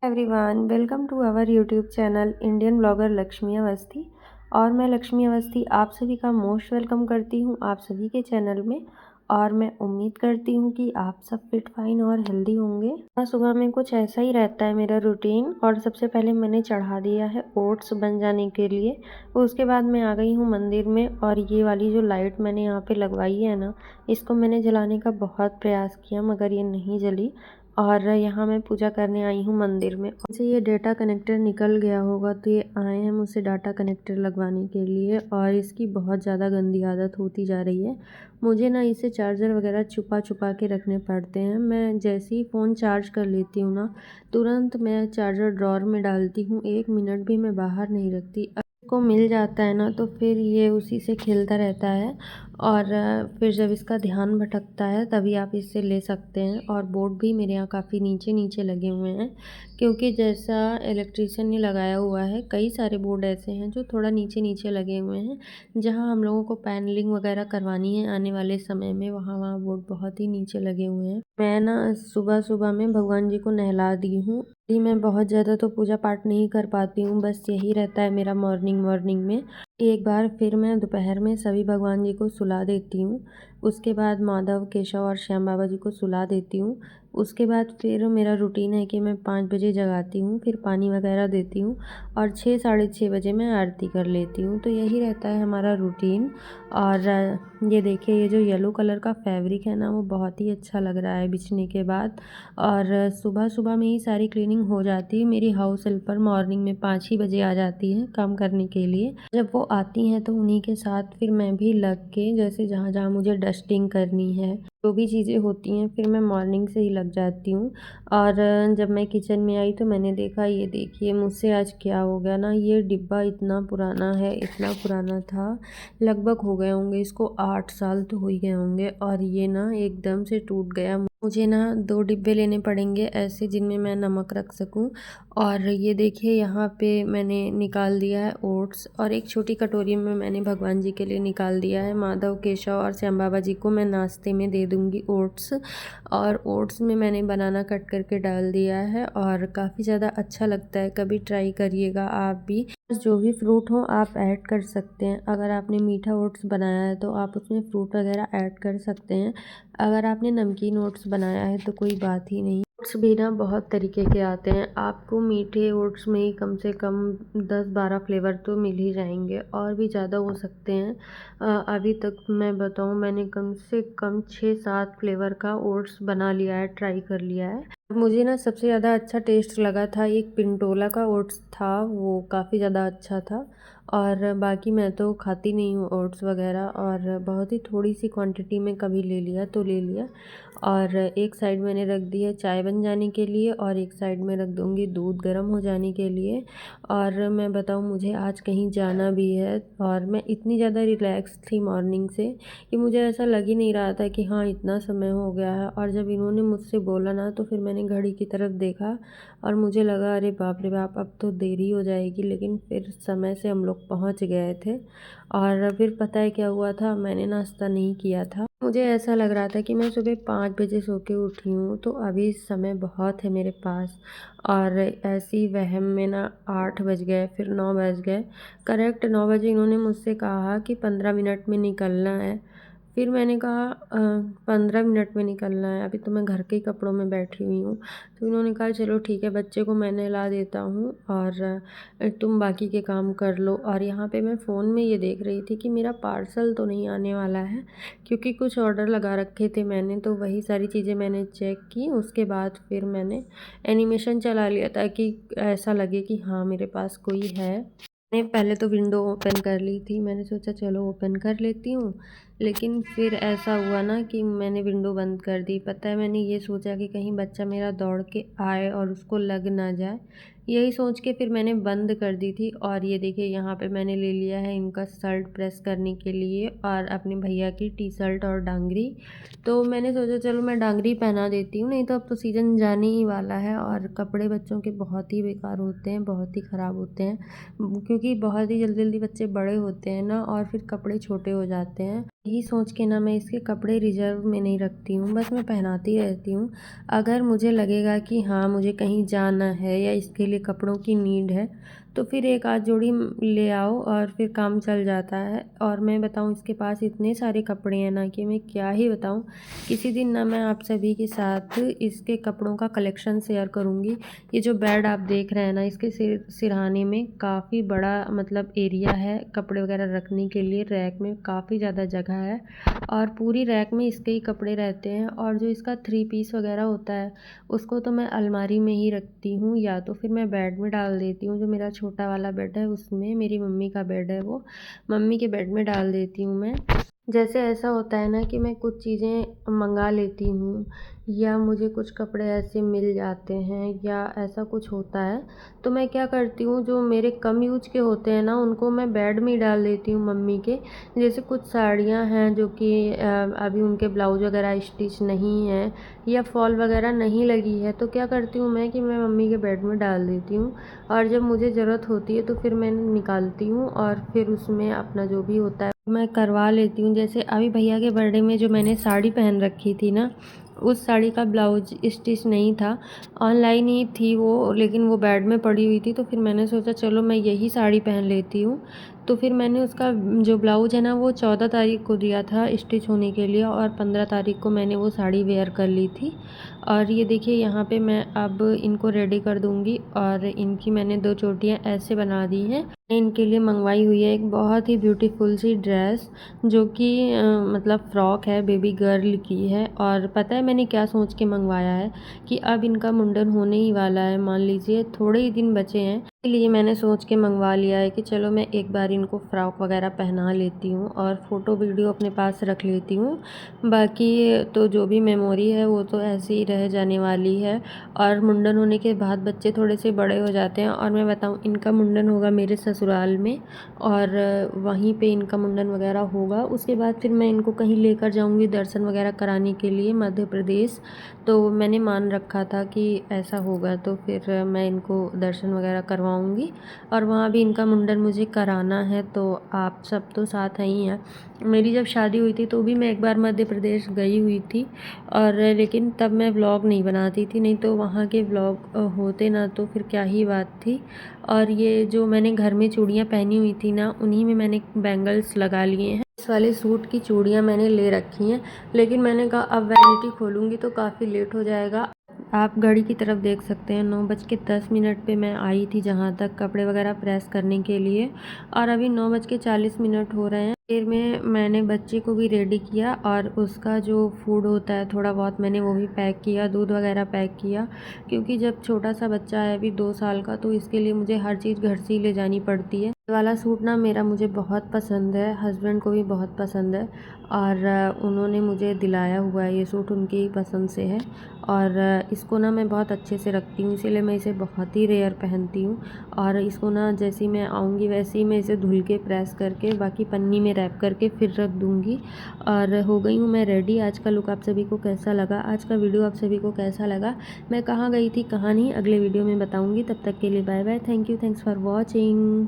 Everyone welcome to our YouTube channel Indian blogger Lakshmi Awasthi. और मैं लक्ष्मी अवस्थी आप सभी का मोस्ट वेलकम करती हूँ आप सभी के चैनल में। और मैं उम्मीद करती हूँ कि आप सब फिट फाइन और हेल्दी होंगे। सुबह में कुछ ऐसा ही रहता है मेरा रूटीन। और सबसे पहले मैंने चढ़ा दिया है ओट्स बन जाने के लिए। उसके बाद मैं आ गई हूँ मंदिर में। और ये वाली जो लाइट मैंने यहाँ पे लगवाई है ना, इसको मैंने जलाने का बहुत प्रयास किया मगर ये नहीं जली। और यहाँ मैं पूजा करने आई हूँ मंदिर में। मुझे ये डाटा कनेक्टर निकल गया होगा तो ये आए हैं मुझसे डाटा कनेक्टर लगवाने के लिए। और इसकी बहुत ज़्यादा गंदी आदत होती जा रही है। मुझे ना इसे चार्जर वगैरह छुपा छुपा के रखने पड़ते हैं। मैं जैसे ही फ़ोन चार्ज कर लेती हूँ ना, तुरंत मैं चार्जर ड्रॉर में डालती हूँ। 1 मिनट भी मैं बाहर नहीं रखती। को मिल जाता है ना तो फिर ये उसी से खेलता रहता है। और फिर जब इसका ध्यान भटकता है तभी आप इससे ले सकते हैं। और बोर्ड भी मेरे यहाँ काफ़ी नीचे नीचे लगे हुए हैं, क्योंकि जैसा इलेक्ट्रीशियन ने लगाया हुआ है, कई सारे बोर्ड ऐसे हैं जो थोड़ा नीचे नीचे लगे हुए हैं। जहाँ हम लोगों को पैनलिंग वगैरह करवानी है आने वाले समय में, वहाँ वहाँ बोर्ड बहुत ही नीचे लगे हुए हैं। मैं ना सुबह सुबह में भगवान जी को नहला दी हूँ। मैं बहुत ज़्यादा तो पूजा पाठ नहीं कर पाती हूँ, बस यही रहता है मेरा मॉर्निंग मॉर्निंग में। एक बार फिर मैं दोपहर में सभी भगवान जी को सुला देती हूँ। उसके बाद माधव, केशव और श्याम बाबा जी को सुला देती हूँ। उसके बाद फिर मेरा रूटीन है कि मैं 5 बजे जगाती हूँ, फिर पानी वगैरह देती हूँ और 6 साढ़े 6 बजे मैं आरती कर लेती हूँ। तो यही रहता है हमारा रूटीन। और ये देखिए, ये जो येलो कलर का फैब्रिक है ना, वो बहुत ही अच्छा लग रहा है बिछने के बाद। और सुबह सुबह में ही सारी क्लीनिंग हो जाती है। मेरी हाउस हेल्पर मॉर्निंग में 5 ही बजे आ जाती है काम करने के लिए। जब वो आती हैं तो उन्हीं के साथ फिर मैं भी लग के, जैसे जहाँ जहाँ मुझे डस्टिंग करनी है, जो भी चीज़ें होती हैं, फिर मैं मॉर्निंग से ही लग जाती हूँ। और जब मैं किचन में आई तो मैंने देखा, ये देखिए मुझसे आज क्या हो गया ना, ये डिब्बा इतना पुराना है, इतना पुराना था, लगभग हो गए होंगे इसको 8 साल तो हो ही गए होंगे। और ये ना एकदम से टूट गया। मुझे ना 2 डिब्बे लेने पड़ेंगे ऐसे, जिनमें मैं नमक रख सकूं। और ये देखिए, यहाँ पे मैंने निकाल दिया है ओट्स, और एक छोटी कटोरी में मैंने भगवान जी के लिए निकाल दिया है। माधव, केशव और श्याम बाबा जी को मैं नाश्ते में दे दूँगी ओट्स। और ओट्स में मैंने बनाना कट करके डाल दिया है और काफ़ी ज़्यादा अच्छा लगता है। कभी ट्राई करिएगा आप भी। जो भी फ्रूट हो आप ऐड कर सकते हैं। अगर आपने मीठा ओट्स बनाया है तो आप उसमें फ्रूट वगैरह ऐड कर सकते हैं। अगर आपने नमकीन ओट्स बनाया है तो कोई बात ही नहीं। ओट्स भी ना बहुत तरीके के आते हैं। आपको मीठे ओट्स में ही कम से कम 10-12 फ्लेवर तो मिल ही जाएंगे, और भी ज़्यादा हो सकते हैं। अभी तक मैं बताऊं, मैंने कम से कम 6-7 फ्लेवर का ओट्स बना लिया है, ट्राई कर लिया है। मुझे ना सबसे ज़्यादा अच्छा टेस्ट लगा था एक पिंटोला का ओट्स था, वो काफ़ी ज़्यादा अच्छा था। और बाकी मैं तो खाती नहीं हूँ ओट्स वगैरह, और बहुत ही थोड़ी सी क्वांटिटी में कभी ले लिया तो ले लिया। और एक साइड मैंने रख दी है चाय बन जाने के लिए, और एक साइड में रख दूँगी दूध गर्म हो जाने के लिए। और मैं बताऊँ, मुझे आज कहीं जाना भी है, और मैं इतनी ज़्यादा रिलैक्स थी मॉर्निंग से कि मुझे ऐसा लग ही नहीं रहा था कि हाँ इतना समय हो गया है। और जब इन्होंने मुझसे बोला ना, तो फिर मैंने घड़ी की तरफ देखा और मुझे लगा अरे बाप रे बाप, अब तो देरी हो जाएगी। लेकिन फिर समय से हम लोग पहुंच गए थे। और फिर पता है क्या हुआ था, मैंने नाश्ता नहीं किया था। मुझे ऐसा लग रहा था कि मैं सुबह 5 बजे सो के उठी हूँ, तो अभी समय बहुत है मेरे पास। और ऐसी वहम में ना 8 बज गए, फिर 9 बज गए। करेक्ट 9 बजे इन्होंने मुझसे कहा कि 15 मिनट में निकलना है। फिर मैंने कहा 15 मिनट में निकलना है, अभी तो मैं घर के ही कपड़ों में बैठी हुई हूँ। तो इन्होंने कहा चलो ठीक है, बच्चे को मैं नहला देता हूँ और तुम बाकी के काम कर लो। और यहाँ पे मैं फ़ोन में ये देख रही थी कि मेरा पार्सल तो नहीं आने वाला है, क्योंकि कुछ ऑर्डर लगा रखे थे मैंने, तो वही सारी चीज़ें मैंने चेक की। उसके बाद फिर मैंने एनिमेशन चला लिया ताकि ऐसा लगे कि हाँ मेरे पास कोई है। मैंने पहले तो विंडो ओपन कर ली थी, मैंने सोचा चलो ओपन कर लेती हूँ। लेकिन फिर ऐसा हुआ ना कि मैंने विंडो बंद कर दी। पता है, मैंने ये सोचा कि कहीं बच्चा मेरा दौड़ के आए और उसको लग ना जाए, यही सोच के फिर मैंने बंद कर दी थी। और ये देखिए, यहाँ पे मैंने ले लिया है इनका शर्ट प्रेस करने के लिए, और अपने भैया की टी शर्ट और डांगरी। तो मैंने सोचा चलो मैं डांगरी पहना देती हूँ, नहीं तो अब तो सीज़न जाने ही वाला है। और कपड़े बच्चों के बहुत ही बेकार होते हैं, बहुत ही ख़राब होते हैं, क्योंकि बहुत ही जल्दी जल्दी बच्चे बड़े होते हैं ना, और फिर कपड़े छोटे हो जाते हैं। यही सोच के ना मैं इसके कपड़े रिज़र्व में नहीं रखती हूँ, बस मैं पहनाती रहती हूँ। अगर मुझे लगेगा कि हाँ, मुझे कहीं जाना है या इसके लिए कपड़ों की नीड है, तो फिर एक आध जोड़ी ले आओ और फिर काम चल जाता है। और मैं बताऊँ, इसके पास इतने सारे कपड़े हैं ना कि मैं क्या ही बताऊँ। किसी दिन ना मैं आप सभी के साथ इसके कपड़ों का कलेक्शन शेयर करूँगी। ये जो बेड आप देख रहे हैं ना, इसके सिरहाने में काफ़ी बड़ा मतलब एरिया है कपड़े वगैरह रखने के लिए। रैक में काफ़ी ज़्यादा जगह है और पूरी रैक में इसके ही कपड़े रहते हैं। और जो इसका 3 पीस वगैरह होता है, उसको तो मैं अलमारी में ही रखती हूँ या तो फिर मैं बेड में डाल देती हूँ। जो मेरा छोटा वाला बेड है उसमें, मेरी मम्मी का बेड है, वो मम्मी के बेड में डाल देती हूँ मैं। जैसे ऐसा होता है ना कि मैं कुछ चीज़ें मंगा लेती हूँ या मुझे कुछ कपड़े ऐसे मिल जाते हैं या ऐसा कुछ होता है, तो मैं क्या करती हूँ, जो मेरे कम यूज़ के होते हैं ना, उनको मैं बेड में ही डाल देती हूँ मम्मी के। जैसे कुछ साड़ियाँ हैं जो कि अभी उनके ब्लाउज वगैरह स्टिच नहीं है या फॉल वगैरह नहीं लगी है, तो क्या करती हूँ मैं कि मैं मम्मी के बेड में डाल देती हूँ। और जब मुझे ज़रूरत होती है तो फिर मैं निकालती हूँ और फिर उसमें अपना जो भी होता है मैं करवा लेती हूँ। जैसे अभी भैया के बर्थडे में जो मैंने साड़ी पहन रखी थी ना, उस साड़ी का ब्लाउज स्टिच नहीं था, ऑनलाइन ही थी वो, लेकिन वो बेड में पड़ी हुई थी। तो फिर मैंने सोचा चलो मैं यही साड़ी पहन लेती हूँ। तो फिर मैंने उसका जो ब्लाउज है ना, वो 14 तारीख को दिया था स्टिच होने के लिए और 15 तारीख को मैंने वो साड़ी वेयर कर ली थी। और ये देखिए, यहाँ पे मैं अब इनको रेडी कर दूँगी और इनकी मैंने 2 चोटियाँ ऐसे बना दी हैं। इनके लिए मंगवाई हुई है एक बहुत ही ब्यूटीफुल सी ड्रेस, जो कि मतलब फ़्रॉक है, बेबी गर्ल की है। और पता है मैंने क्या सोच के मंगवाया है कि अब इनका मुंडन होने ही वाला है, मान लीजिए थोड़े ही दिन बचे हैं, इसलिए मैंने सोच के मंगवा लिया है कि चलो मैं एक बार इनको फ़्रॉक वगैरह पहना लेती हूँ और फ़ोटो वीडियो अपने पास रख लेती हूँ। बाकी तो जो भी मेमोरी है वो तो ऐसे ही रह जाने वाली है। और मुंडन होने के बाद बच्चे थोड़े से बड़े हो जाते हैं। और मैं बताऊँ, इनका मुंडन होगा मेरे ससुराल में और वहीं पे इनका मुंडन वगैरह होगा। उसके बाद फिर मैं इनको कहीं लेकर जाऊंगी दर्शन वगैरह कराने के लिए, मध्य प्रदेश। तो मैंने मान रखा था कि ऐसा होगा तो फिर मैं इनको दर्शन वगैरह करवाऊंगी और वहाँ भी इनका मुंडन मुझे कराना है। तो आप सब तो साथ ही हैं। मेरी जब शादी हुई थी तो भी मैं एक बार मध्य प्रदेश गई हुई थी, और लेकिन तब मैं व्लॉग नहीं बनाती थी, नहीं तो वहाँ के व्लॉग होते ना तो फिर क्या ही बात थी। और ये जो मैंने घर में चूड़ियाँ पहनी हुई थी ना, उन्हीं में मैंने बैंगल्स लगा लिए हैं। इस वाले सूट की चूड़ियाँ मैंने ले रखी हैं, लेकिन मैंने कहा अब वैनिटी खोलूँगी तो काफ़ी लेट हो जाएगा। आप घड़ी की तरफ देख सकते हैं, 9:10 पे मैं आई थी जहाँ तक कपड़े वगैरह प्रेस करने के लिए, और अभी 9:40 हो रहे हैं। फिर में मैंने बच्चे को भी रेडी किया और उसका जो फूड होता है थोड़ा बहुत मैंने वो भी पैक किया, दूध वगैरह पैक किया, क्योंकि जब छोटा सा बच्चा है अभी 2 साल का, तो इसके लिए मुझे हर चीज़ घर से ही ले जानी पड़ती है। ये वाला सूट ना मेरा मुझे बहुत पसंद है, हस्बैंड को भी बहुत पसंद है और उन्होंने मुझे दिलाया हुआ है, ये सूट उनकी ही पसंद से है। और इसको ना मैं बहुत अच्छे से रखती हूँ, इसीलिए मैं इसे बहुत ही रेयर पहनती हूँ। और इसको ना जैसे ही मैं आऊँगी वैसे ही मैं इसे धुल के प्रेस करके बाकी पन्नी में रैप करके फिर रख दूँगी। और हो गई हूँ मैं रेडी। आज का लुक आप सभी को कैसा लगा, आज का वीडियो आप सभी को कैसा लगा, मैं कहाँ गई थी कहाँ नहीं, अगले वीडियो में बताऊँगी। तब तक के लिए bye bye, thank you, thanks for watching.